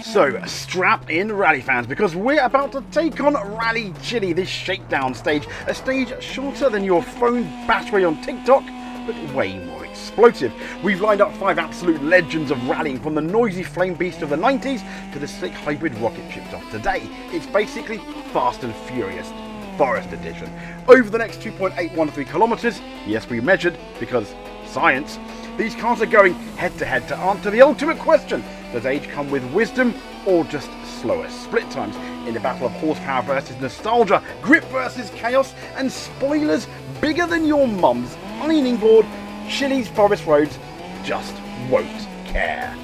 So strap in, rally fans, because we're about to take on Rally Chile, this shakedown stage. A stage shorter than your phone battery on TikTok, but way more explosive. We've lined up 5 absolute legends of rallying, from the noisy flame beast of the 90s to the slick hybrid rocket ships of today. It's basically Fast and Furious Forest Edition. Over the next 2.813 kilometers, yes, we measured because science, these cars are going head to head to answer the ultimate question: does age come with wisdom or just slower split times? In a battle of horsepower versus nostalgia, grip versus chaos, and spoilers bigger than your mum's ironing board, Chile's forest roads just won't care.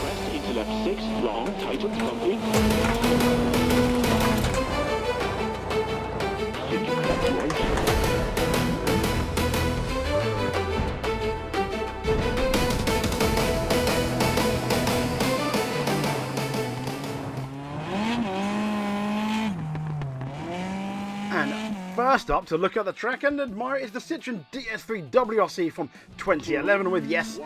Crest into left 6, long, tightens bumpy. First up to look at the track and admire is the Citroën DS3 WRC from 2011 with, yes,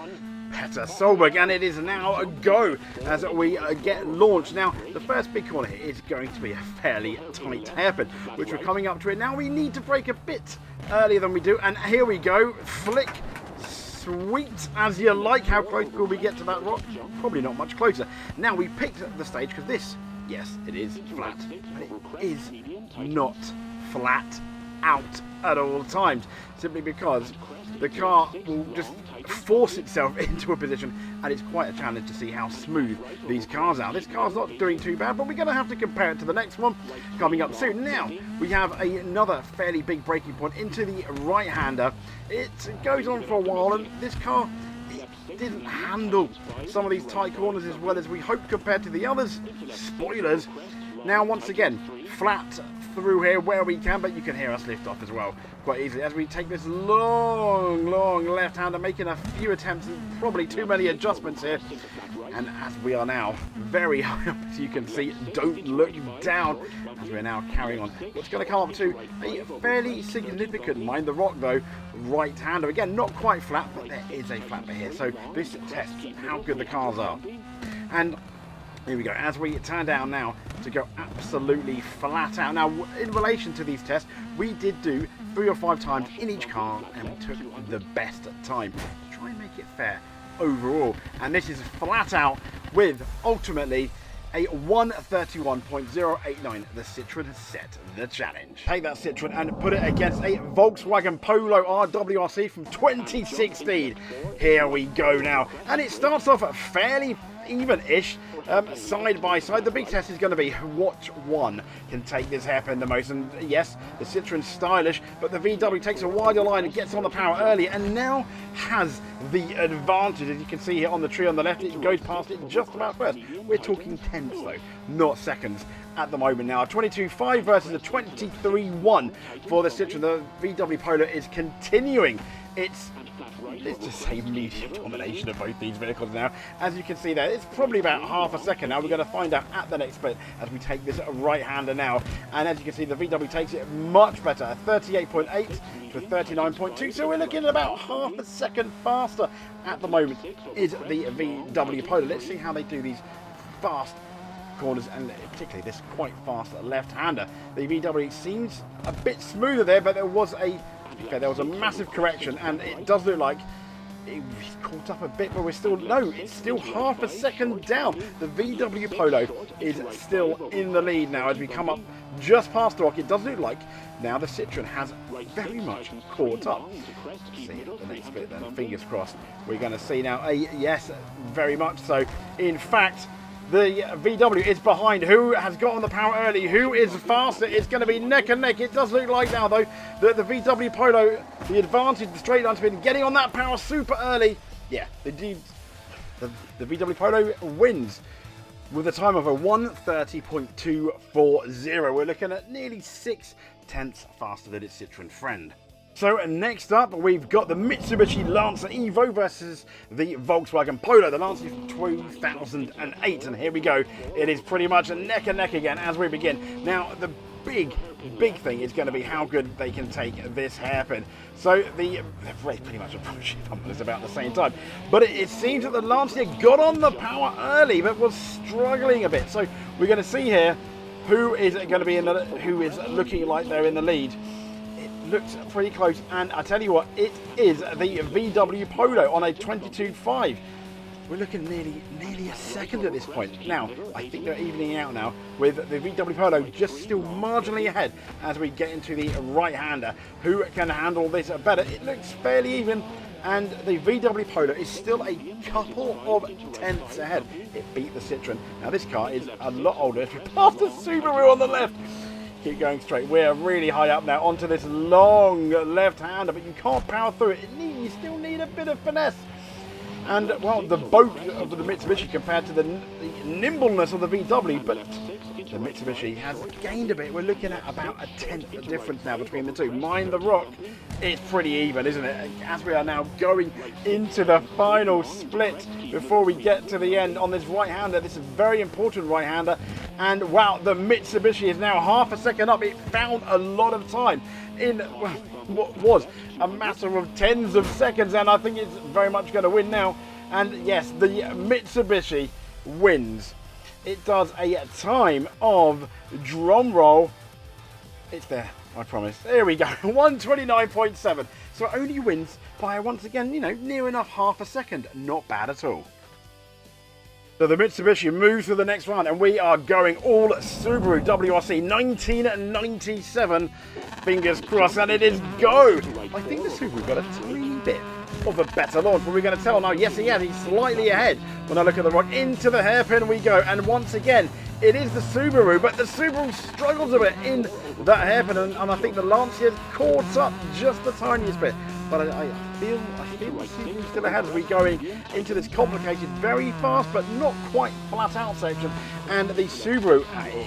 Petter Solberg, and it is now a go as we get launched. Now, the first big corner here is going to be a fairly tight hairpin, which we're coming up to it. Now we need to brake a bit earlier than we do, and here we go, flick, sweet as you like. How close will we get to that rock? Probably not much closer. Now we picked the stage because this, yes, it is flat, but it is not flat out at all times, simply because the car will just force itself into a position, and it's quite a challenge to see how smooth these cars are. This car's not doing too bad, but we're going to have to compare it to the next one coming up soon. Now we have another fairly big braking point into the right-hander. It goes on for a while, and this car didn't handle some of these tight corners as well as we hoped compared to the others. Spoilers. Now once again, flat through here where we can, but you can hear us lift off as well quite easily as we take this long left-hander, making a few attempts and probably too many adjustments here. And as we are now very high up, as you can see, don't look down, as we're now carrying on. It's going to come up to a fairly significant, mind the rock though, right-hander. Again, not quite flat, but there is a flat bit here. So this tests how good the cars are. And here we go, as we turn down now to go absolutely flat out. Now, in relation to these tests, we did do 3 or 5 times in each car, and we took the best time to try and make it fair overall. And this is flat out with ultimately a 131.089. The Citroën has set the challenge. Take that Citroën and put it against a Volkswagen Polo RWRC from 2016. Here we go now, and it starts off at fairly even-ish, side by side. The big test is going to be which one can take this hairpin the most, and yes, the Citroen's stylish, but the VW takes a wider line and gets on the power early and now has the advantage. As you can see here on the tree on the left, it goes past it just about first. We're talking tenths though, not seconds at the moment now. A 22.5 versus a 23.1 for the Citroën. The VW Polo is continuing its, let's just say, medium domination of both these vehicles now. As you can see there, it's probably about half a second now. We're going to find out at the next split as we take this right-hander now. And as you can see, the VW takes it much better, a 38.8 to 39.2. So we're looking at about half a second faster at the moment is the VW Polo. Let's see how they do these fast corners, and particularly this quite fast left-hander. The VW seems a bit smoother there, but there was a massive correction, and it does look like he's caught up a bit, but we're still, no, it's still half a second down. The VW Polo is still in the lead now as we come up just past the rock. It does look like now the Citroën has very much caught up. Let's see the next bit then, fingers crossed. We're going to see now a yes, very much so. In fact, the VW is behind. Who has got on the power early? Who is faster? It's going to be neck and neck. It does look like now, though, that the VW Polo, the advantage, the straight line's been getting on that power super early. Yeah, the VW Polo wins with a time of a 1:30.240. We're looking at nearly 6 tenths faster than its Citroën friend. So next up, we've got the Mitsubishi Lancer Evo versus the Volkswagen Polo. The Lancer is from 2008, and here we go. It is pretty much a neck and neck again as we begin. Now, the big thing is going to be how good they can take this hairpin. So they're pretty much approaching about the same time. But it seems that the Lancia got on the power early, but was struggling a bit. So we're going to see here who is going to be who is looking like they're in the lead. It looks pretty close, and I tell you what, it is the VW Polo on a 22.5. We're looking nearly a second at this point. Now, I think they're evening out now with the VW Polo just still marginally ahead as we get into the right-hander. Who can handle this better? It looks fairly even, and the VW Polo is still a couple of tenths ahead. It beat the Citroen. Now, this car is a lot older. If we pass the Subaru on the left, keep going straight. We're really high up now onto this long left-hander, but you can't power through it. You still need a bit of finesse. And, well, the boat of the Mitsubishi compared to the nimbleness of the VW, but the Mitsubishi has gained a bit. We're looking at about a tenth difference now between the two. Mind the rock, it's pretty even, isn't it? As we are now going into the final split before we get to the end on this right-hander. This is a very important right-hander. And, wow, the Mitsubishi is now half a second up. It found a lot of time in what was a matter of tens of seconds, and I think it's very much going to win now. And yes, the Mitsubishi wins. It does a time of, drum roll, it's there, I promise. There we go, 129.7. So it only wins by, once again, near enough half a second. Not bad at all. So the Mitsubishi moves to the next round, and we are going all Subaru WRC 1997. Fingers crossed, and it is go. I think the Subaru got a tiny bit of a better launch, but we're going to tell now. Yes, he has. He's slightly ahead. When I look at the rock, into the hairpin we go, and once again, it is the Subaru, but the Subaru struggles a bit in that hairpin, and I think the Lancia caught up just the tiniest bit. But I feel the Subaru's still ahead as we're going into this complicated, very fast but not quite flat out section. And the Subaru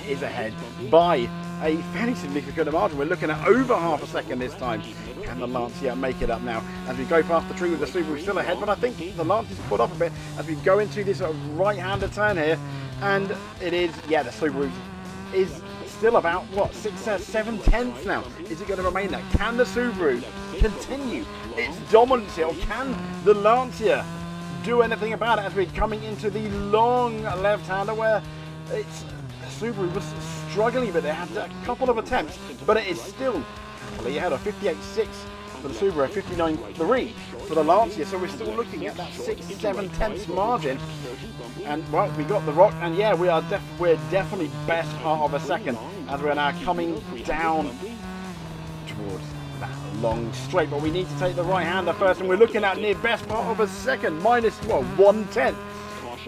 is ahead by a fairly significant margin. We're looking at over half a second this time. Can the Lancia make it up now? As we go past the tree with the Subaru still ahead, but I think the Lancia's put off a bit as we go into this right-hander turn here. And it is, yeah, the Subaru is still about, what, 6, 7 tenths now. Is it going to remain there? Can the Subaru continue its dominance here, or can the Lancia do anything about it as we're coming into the long left-hander where it's the Subaru was struggling, but they had a couple of attempts, but it is still happily ahead of 58.6 for the Subaru, 59.3 for the Lancia. So we're still looking at that 6-7 tenths margin. And well, we got the rock, and yeah, we're definitely best part of a second as we're now coming down towards that long straight. But we need to take the right-hander first, and we're looking at near best part of a second, minus, well, 1/10.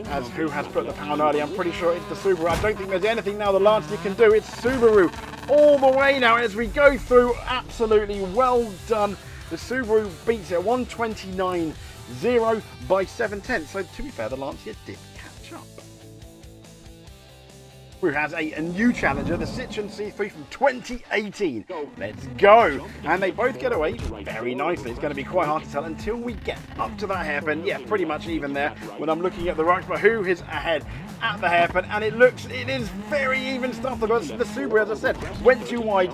As who has put the pound early? I'm pretty sure it's the Subaru. I don't think there's anything now the Lancia can do. It's Subaru all the way now as we go through. Absolutely well done. The Subaru beats it 129.0 by 7 tenths. So to be fair, the Lancia did catch up. Who has a new challenger, the Citroen C3 from 2018. Let's go. And they both get away very nicely. It's going to be quite hard to tell until we get up to that hairpin. Yeah, pretty much even there when I'm looking at the rocks, but who is ahead at the hairpin? And it is very even stuff. The Subaru, as I said, went too wide,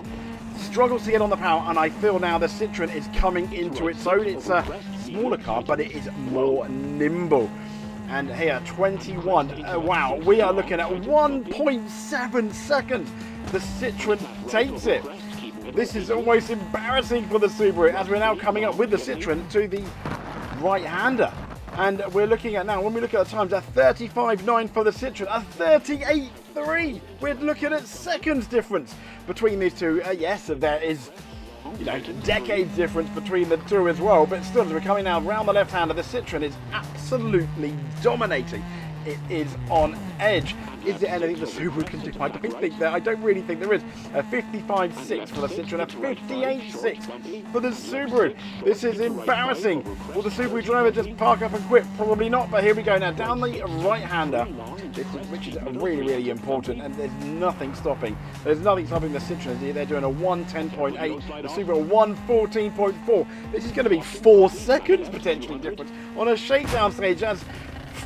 struggles to get on the power, and I feel now the Citroen is coming into its own. It's a smaller car, but it is more nimble. And here, 21. Wow, we are looking at 1.7 seconds. The Citroen takes it. This is almost embarrassing for the Subaru as we're now coming up with the Citroen to the right-hander. And we're looking at now, when we look at the times, a 35.9 for the Citroen, a 38.3. We're looking at seconds difference between these two. Yes, there is, decades difference between the two as well, but still, as we're coming now around the left-hander, the Citroen is absolutely dominating. It is on edge. Is there anything the Subaru can do? I don't really think there is. A 55.6 for the Citroen, a 58.6 for the Subaru. This is embarrassing. Will the Subaru driver just park up and quit? Probably not, but here we go now. Down the right-hander, which is really, really important, and there's nothing stopping. There's nothing stopping the Citroen. They're doing a 110.8, the Subaru 114.4. This is going to be 4 seconds potentially difference on a shakedown stage as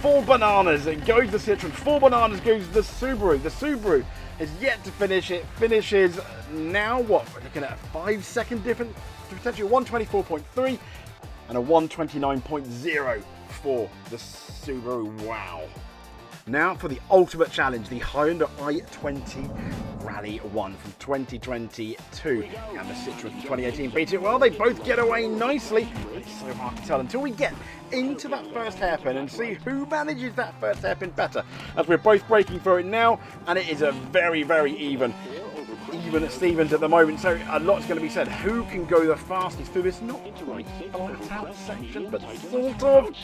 4 bananas. It goes the Citroen. 4 bananas goes the Subaru. The Subaru is yet to finish. It finishes now, what, we're looking at a 5-second difference, potentially 124.3 and a 129.0 for the Subaru. Wow. Now for the ultimate challenge, the Hyundai i20 Rally 1 from 2022 and the Citroën from 2018 beat it. Well, they both get away nicely, but it's so hard to tell until we get into that first hairpin and see who manages that first hairpin better, as we're both breaking for it now, and it is a very, very even at Stevens at the moment, so a lot's going to be said. Who can go the fastest through this not quite flat out section, but sort of?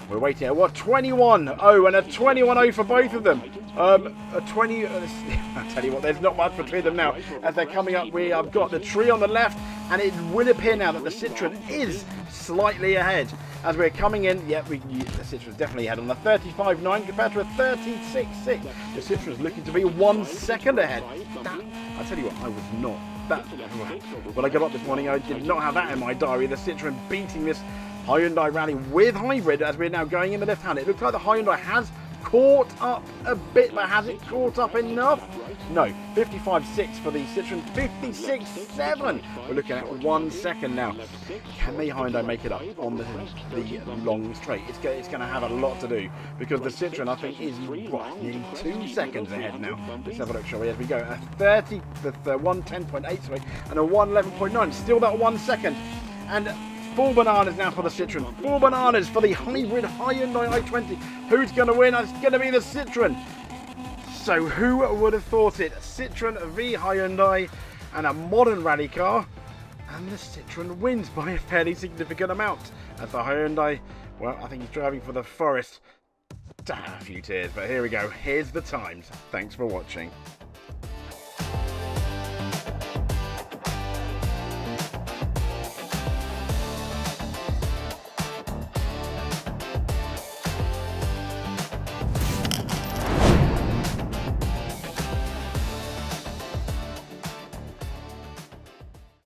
We're waiting at what, 21-0 and a 21-0 for both of them. A 20. I tell you what, there's not much between them now. As they're coming up, we have got the tree on the left, and it will appear now that the Citroën is slightly ahead. As we're coming in, yeah, the Citroën's definitely ahead on the 35.9 compared to a 36.6. The Citroën's looking to be 1 second ahead. That, I tell you what, I was not. When I got up this morning, I did not have that in my diary. The Citroën beating this Hyundai Rally with hybrid as we're now going in the left hand. It looks like the Hyundai has caught up a bit, but has it caught up enough? No, 55.6 for the Citroën, 56.7. We're looking at 1 second now. Can the Hyundai make it up on the long straight? It's going to have a lot to do, because the Citroën, I think, is nearly 2 seconds ahead now. Let's have a look, shall we, as we go. A 30, the 110.8, sorry, and a 111.9. Still that 1 second. And full bananas now for the Citroën. Full bananas for the hybrid Hyundai i20. Who's going to win? It's going to be the Citroën. So who would have thought it? Citroën v Hyundai and a modern rally car. And the Citroën wins by a fairly significant amount. And for Hyundai, well, I think he's driving for the forest. Damn, a few tears. But here we go. Here's the times. Thanks for watching.